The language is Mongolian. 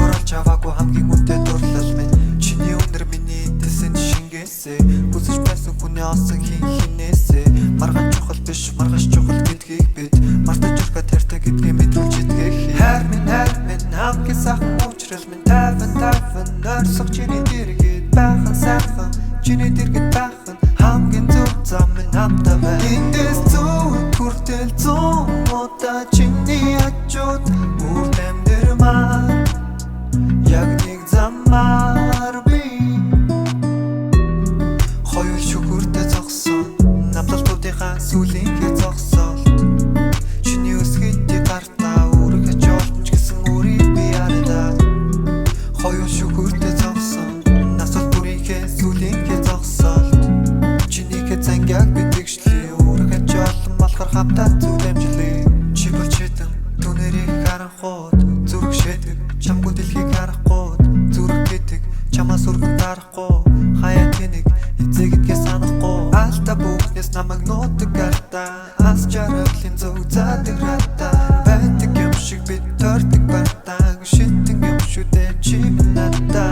Дууралж аваагүй хамгийн үнэтэй дурлал минь чиний өнөр миний дэсэн шингээсээ хүсэж байсан хүний осон хинээсээ маргаан чухал биш маргааш чухал гэдгийг бид мартаж өрхөд хайртай гэдгийг мэдрүүлж идэх хайр минь хамгийн сайхан уучрал минь тайван нойрсох чиний дэргэд байхан сайхан чиний дэргэд байхан хамгийн зөв зам минь хамтаа байна эндээс зүуд хүртэл зүүн удаа чиний хажууд бүр нэмдэр маань яг нэг замаар би хоёул шүгүртэй зогсон навлалтуудынхаа сүүлийнхээ зогсолт чиний өсгөдний гартаа үргэж олдно ч гэсэн үрийг би хараа хоёул шүгүртэй зогсон насвал бүрийнхээ сүүлийнхээ зогсолт чинийхээ зангиаг би тэгшлээ үргэж олдно болохоор хамтаа зүудэмжлээ чи бол читэн түнэрийг харанхууд зүрх шэдэг чамгүй дэлхийг харахгүй зүрх гэдэг чамаас өргөн тарахгүй хаяа тэнэг эцэг гэдгээ санахгүй алта бүхнээс намайг нуудаг гартаа ас жаргалын зөв заадаг радаа байдаг юм шиг бид тордог бартаа шитэн юм шүү дээ чи надаа